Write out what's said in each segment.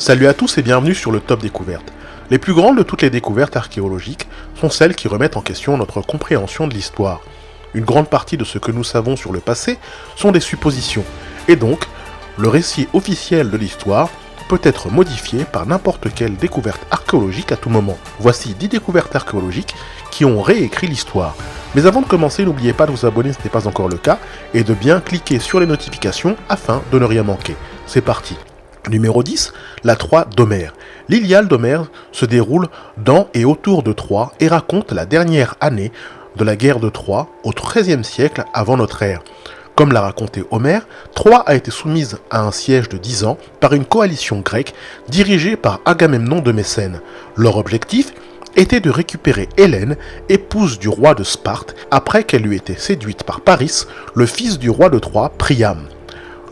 Salut à tous et bienvenue sur le Top Découverte. Les plus grandes de toutes les découvertes archéologiques sont celles qui remettent en question notre compréhension de l'histoire. Une grande partie de ce que nous savons sur le passé sont des suppositions, et donc, le récit officiel de l'histoire peut être modifié par n'importe quelle découverte archéologique à tout moment. Voici 10 découvertes archéologiques qui ont réécrit l'histoire. Mais avant de commencer, n'oubliez pas de vous abonner si ce n'est pas encore le cas, et de bien cliquer sur les notifications afin de ne rien manquer. C'est parti. Numéro 10, la Troie d'Homère. L'Iliade d'Homère se déroule dans et autour de Troie et raconte la dernière année de la guerre de Troie au XIIIe siècle avant notre ère. Comme l'a raconté Homère, Troie a été soumise à un siège de 10 ans par une coalition grecque dirigée par Agamemnon de Mécène. Leur objectif était de récupérer Hélène, épouse du roi de Sparte, après qu'elle eût été séduite par Paris, le fils du roi de Troie, Priam.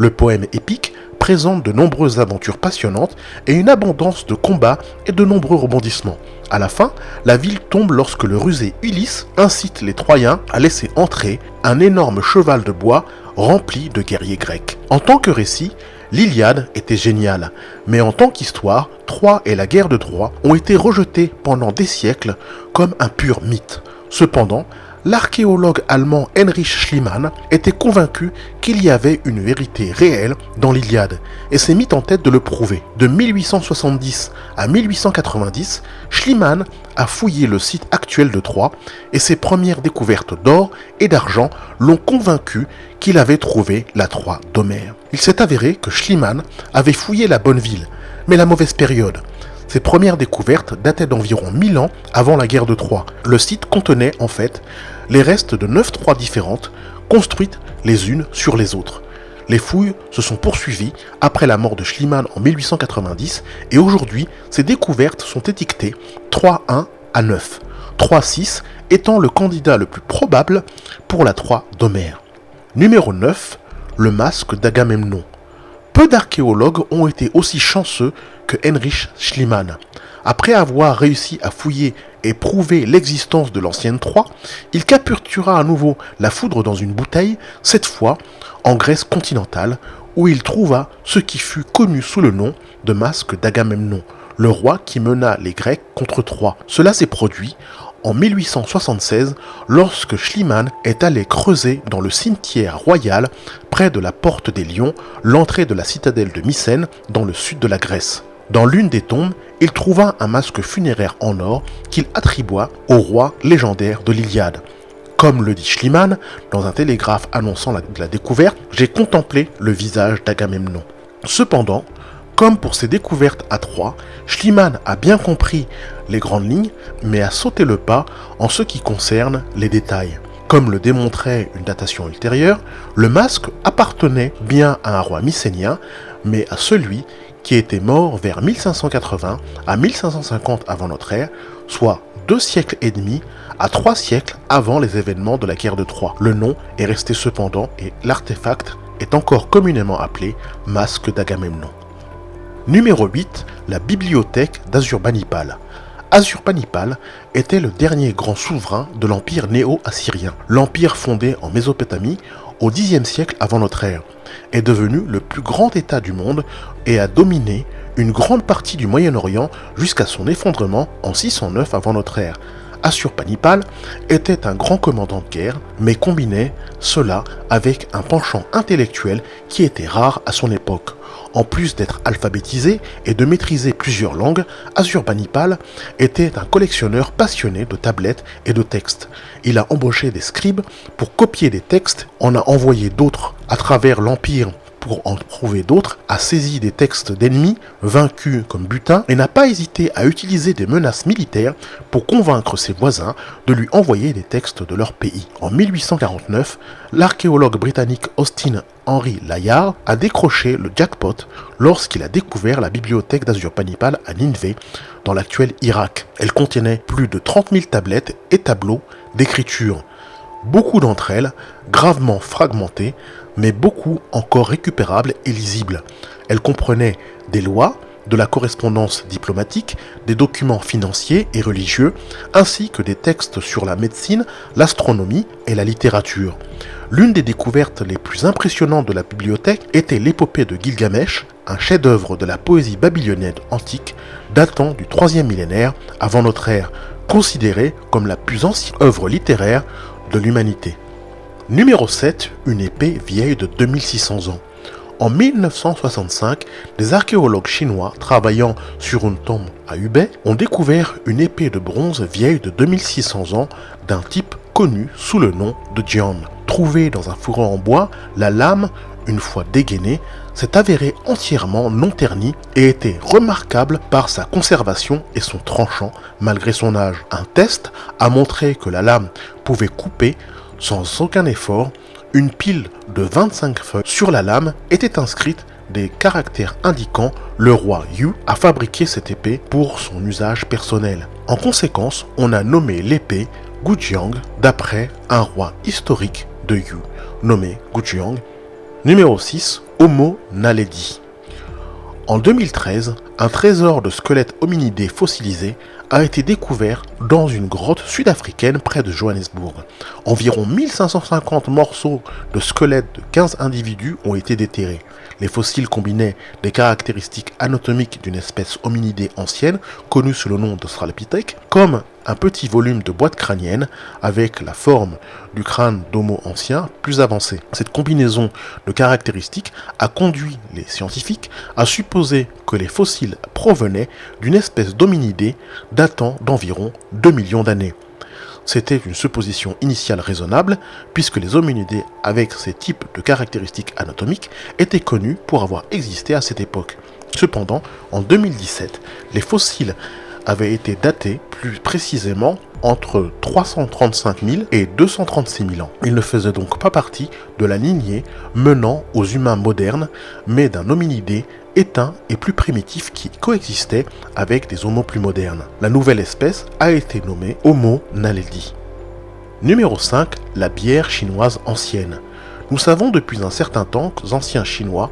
Le poème épique présente de nombreuses aventures passionnantes et une abondance de combats et de nombreux rebondissements. À la fin, la ville tombe lorsque le rusé Ulysse incite les Troyens à laisser entrer un énorme cheval de bois rempli de guerriers grecs. En tant que récit, l'Iliade était géniale, mais en tant qu'histoire, Troie et la guerre de Troie ont été rejetés pendant des siècles comme un pur mythe. Cependant, l'archéologue allemand Heinrich Schliemann était convaincu qu'il y avait une vérité réelle dans l'Iliade et s'est mis en tête de le prouver. De 1870 à 1890, Schliemann a fouillé le site actuel de Troie et ses premières découvertes d'or et d'argent l'ont convaincu qu'il avait trouvé la Troie d'Homère. Il s'est avéré que Schliemann avait fouillé la bonne ville, mais la mauvaise période. Ces premières découvertes dataient d'environ 1000 ans avant la guerre de Troie. Le site contenait en fait les restes de 9 Troies différentes, construites les unes sur les autres. Les fouilles se sont poursuivies après la mort de Schliemann en 1890 et aujourd'hui, ces découvertes sont étiquetées Troie 1 à 9, Troie 6 étant le candidat le plus probable pour la Troie d'Homère. Numéro 9, le masque d'Agamemnon. Peu d'archéologues ont été aussi chanceux que Heinrich Schliemann. Après avoir réussi à fouiller et prouver l'existence de l'ancienne Troie, il captura à nouveau la foudre dans une bouteille, cette fois en Grèce continentale, où il trouva ce qui fut connu sous le nom de masque d'Agamemnon, le roi qui mena les Grecs contre Troie. Cela s'est produit en 1876, lorsque Schliemann est allé creuser dans le cimetière royal, près de la Porte des Lions, l'entrée de la citadelle de Mycène, dans le sud de la Grèce. Dans l'une des tombes, il trouva un masque funéraire en or qu'il attribua au roi légendaire de l'Iliade. Comme le dit Schliemann, dans un télégraphe annonçant la découverte, « J'ai contemplé le visage d'Agamemnon ». Cependant, comme pour ses découvertes à Troie, Schliemann a bien compris les grandes lignes, mais a sauté le pas en ce qui concerne les détails. Comme le démontrait une datation ultérieure, le masque appartenait bien à un roi mycénien, mais à celui qui était mort vers 1580 à 1550 avant notre ère, soit 2 siècles et demi à 3 siècles avant les événements de la guerre de Troie. Le nom est resté cependant et l'artefact est encore communément appelé masque d'Agamemnon. Numéro 8, la bibliothèque d'Assurbanipal. Assurbanipal était le dernier grand souverain de l'empire néo-assyrien. L'empire fondé en Mésopotamie au Xe siècle avant notre ère est devenu le plus grand État du monde et a dominé une grande partie du Moyen-Orient jusqu'à son effondrement en 609 avant notre ère. Assurbanipal était un grand commandant de guerre, mais combinait cela avec un penchant intellectuel qui était rare à son époque. En plus d'être alphabétisé et de maîtriser plusieurs langues, Assurbanipal était un collectionneur passionné de tablettes et de textes. Il a embauché des scribes pour copier des textes, en a envoyé d'autres à travers l'Empire pour en trouver d'autres, a saisi des textes d'ennemis, vaincus comme butin, et n'a pas hésité à utiliser des menaces militaires pour convaincre ses voisins de lui envoyer des textes de leur pays. En 1849, l'archéologue britannique Austin Henry Layard a décroché le jackpot lorsqu'il a découvert la bibliothèque d'Assurbanipal à Nineveh, dans l'actuel Irak. Elle contenait plus de 30 000 tablettes et tableaux d'écriture. Beaucoup d'entre elles gravement fragmentées, mais beaucoup encore récupérables et lisibles. Elles comprenaient des lois, de la correspondance diplomatique, des documents financiers et religieux, ainsi que des textes sur la médecine, l'astronomie et la littérature. L'une des découvertes les plus impressionnantes de la bibliothèque était l'épopée de Gilgamesh, un chef-d'œuvre de la poésie babylonienne antique datant du 3e millénaire avant notre ère, considéré comme la plus ancienne œuvre littéraire de l'humanité. Numéro 7, une épée vieille de 2600 ans. En 1965, des archéologues chinois travaillant sur une tombe à Hubei ont découvert une épée de bronze vieille de 2600 ans d'un type connu sous le nom de Jian. Trouvée dans un fourreau en bois, la lame, une fois dégainée, s'est avérée entièrement non ternie et était remarquable par sa conservation et son tranchant malgré son âge. Un test a montré que la lame pouvait couper sans aucun effort. Une pile de 25 feuilles sur la lame était inscrite des caractères indiquant le roi Yu a fabriqué cette épée pour son usage personnel. En conséquence, on a nommé l'épée Gujiang d'après un roi historique de Yu, nommé Gujiang. Numéro 6, Homo naledi. En 2013, un trésor de squelettes hominidés fossilisés a été découvert dans une grotte sud-africaine près de Johannesburg. Environ 1550 morceaux de squelettes de 15 individus ont été déterrés. Les fossiles combinaient des caractéristiques anatomiques d'une espèce hominidée ancienne, connue sous le nom d'Australopithèque, comme un petit volume de boîte crânienne avec la forme du crâne d'Homo ancien plus avancé. Cette combinaison de caractéristiques a conduit les scientifiques à supposer que les fossiles provenaient d'une espèce d'hominidé datant d'environ 2 millions d'années. C'était une supposition initiale raisonnable, puisque les hominidés avec ces types de caractéristiques anatomiques étaient connus pour avoir existé à cette époque. Cependant, en 2017, les fossiles avaient été datés plus précisément entre 335 000 et 236 000 ans. Ils ne faisaient donc pas partie de la lignée menant aux humains modernes, mais d'un hominidé éteint et plus primitif qui coexistait avec des homos plus modernes. La nouvelle espèce a été nommée Homo naledi. Numéro 5, la bière chinoise ancienne. Nous savons depuis un certain temps que les anciens Chinois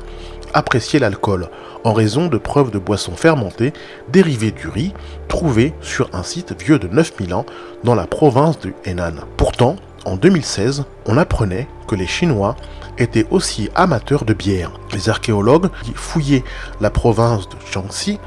appréciaient l'alcool, en raison de preuves de boissons fermentées dérivées du riz trouvées sur un site vieux de 9000 ans dans la province du Henan. Pourtant, en 2016, on apprenait que les Chinois étaient aussi amateurs de bière. Les archéologues qui fouillaient la province de Jiangxi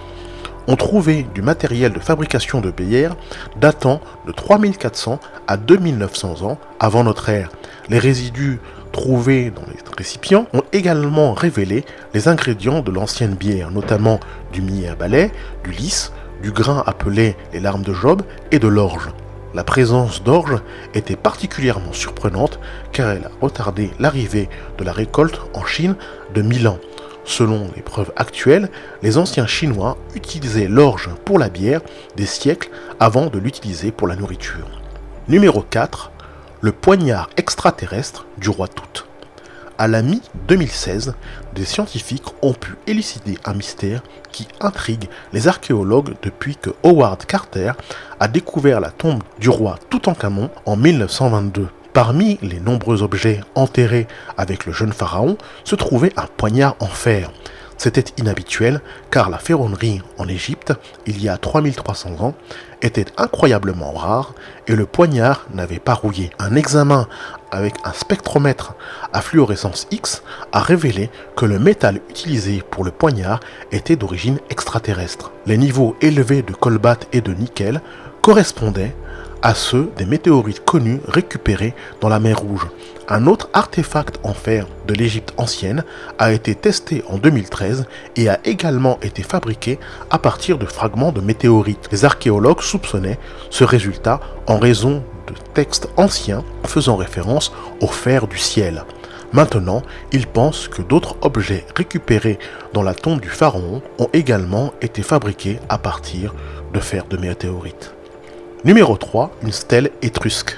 ont trouvé du matériel de fabrication de bière datant de 3400 à 2900 ans avant notre ère. Les résidus trouvés dans les récipients ont également révélé les ingrédients de l'ancienne bière, notamment du millet à balai, du lys, du grain appelé les larmes de Job et de l'orge. La présence d'orge était particulièrement surprenante car elle a retardé l'arrivée de la récolte en Chine de 1000 ans. Selon les preuves actuelles, les anciens Chinois utilisaient l'orge pour la bière des siècles avant de l'utiliser pour la nourriture. Numéro 4. Le poignard extraterrestre du roi Tout. À la mi-2016, des scientifiques ont pu élucider un mystère qui intrigue les archéologues depuis que Howard Carter a découvert la tombe du roi Toutankhamon en 1922. Parmi les nombreux objets enterrés avec le jeune pharaon se trouvait un poignard en fer. C'était inhabituel car la ferronnerie en Égypte, il y a 3300 ans, était incroyablement rare et le poignard n'avait pas rouillé. Un examen avec un spectromètre à fluorescence X a révélé que le métal utilisé pour le poignard était d'origine extraterrestre. Les niveaux élevés de colbate et de nickel correspondaient à ceux des météorites connus récupérés dans la mer Rouge. Un autre artefact en fer de l'Égypte ancienne a été testé en 2013 et a également été fabriqué à partir de fragments de météorites. Les archéologues soupçonnaient ce résultat en raison de textes anciens faisant référence au fer du ciel. Maintenant, ils pensent que d'autres objets récupérés dans la tombe du pharaon ont également été fabriqués à partir de fer de météorites. Numéro 3, une stèle étrusque.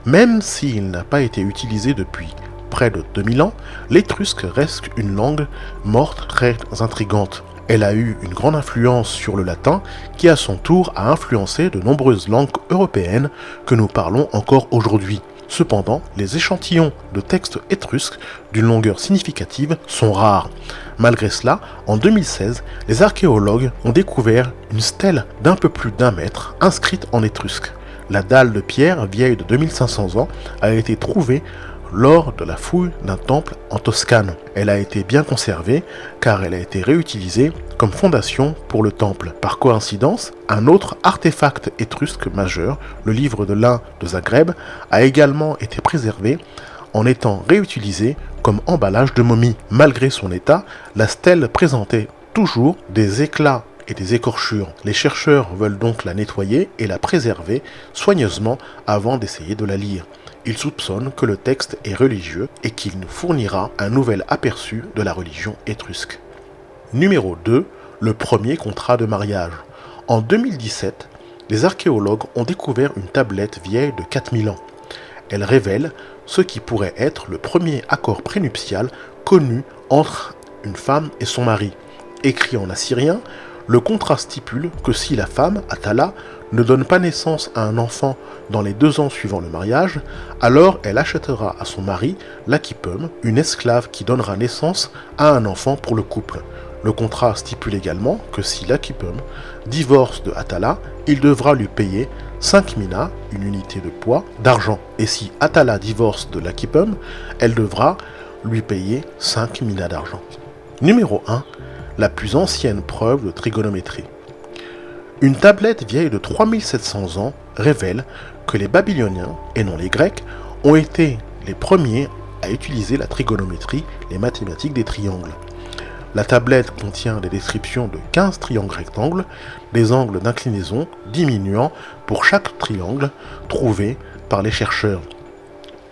Même s'il n'a pas été utilisé depuis près de 2000 ans, l'étrusque reste une langue morte très intrigante. Elle a eu une grande influence sur le latin qui à son tour a influencé de nombreuses langues européennes que nous parlons encore aujourd'hui. Cependant, les échantillons de textes étrusques d'une longueur significative sont rares. Malgré cela, en 2016, les archéologues ont découvert une stèle d'un peu plus d'1 mètre inscrite en étrusque. La dalle de pierre vieille de 2500 ans a été trouvée lors de la fouille d'un temple en Toscane. Elle a été bien conservée car elle a été réutilisée comme fondation pour le temple. Par coïncidence, un autre artefact étrusque majeur, le livre de lin de Zagreb, a également été préservé en étant réutilisé comme emballage de momie. Malgré son état, la stèle présentait toujours des éclats et des écorchures. Les chercheurs veulent donc la nettoyer et la préserver soigneusement avant d'essayer de la lire. Ils soupçonnent que le texte est religieux et qu'il nous fournira un nouvel aperçu de la religion étrusque. Numéro 2. Le premier contrat de mariage. En 2017, les archéologues ont découvert une tablette vieille de 4000 ans. Elle révèle ce qui pourrait être le premier accord prénuptial connu entre une femme et son mari. Écrit en assyrien, le contrat stipule que si la femme, Atala, ne donne pas naissance à un enfant dans les 2 ans suivant le mariage, alors elle achètera à son mari, l'Akipum, une esclave qui donnera naissance à un enfant pour le couple. Le contrat stipule également que si l'Akipum divorce de Atala, il devra lui payer 5 minas, une unité de poids, d'argent. Et si Atala divorce de l'Akipum, elle devra lui payer 5 minas d'argent. Numéro 1. La plus ancienne preuve de trigonométrie. Une tablette vieille de 3700 ans révèle que les Babyloniens, et non les Grecs, ont été les premiers à utiliser la trigonométrie, les mathématiques des triangles. La tablette contient des descriptions de 15 triangles rectangles, des angles d'inclinaison diminuant pour chaque triangle trouvé par les chercheurs.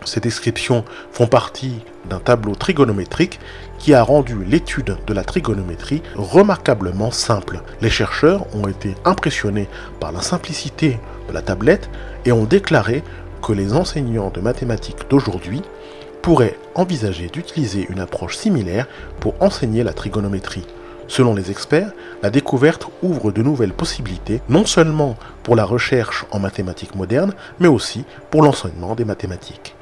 Ces descriptions font partie d'un tableau trigonométrique qui a rendu l'étude de la trigonométrie remarquablement simple. Les chercheurs ont été impressionnés par la simplicité de la tablette et ont déclaré que les enseignants de mathématiques d'aujourd'hui pourraient envisager d'utiliser une approche similaire pour enseigner la trigonométrie. Selon les experts, la découverte ouvre de nouvelles possibilités, non seulement pour la recherche en mathématiques modernes, mais aussi pour l'enseignement des mathématiques.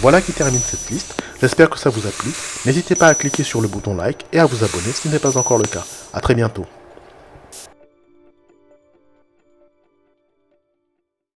Voilà qui termine cette liste, j'espère que ça vous a plu. N'hésitez pas à cliquer sur le bouton like et à vous abonner si ce n'est pas encore le cas. A très bientôt.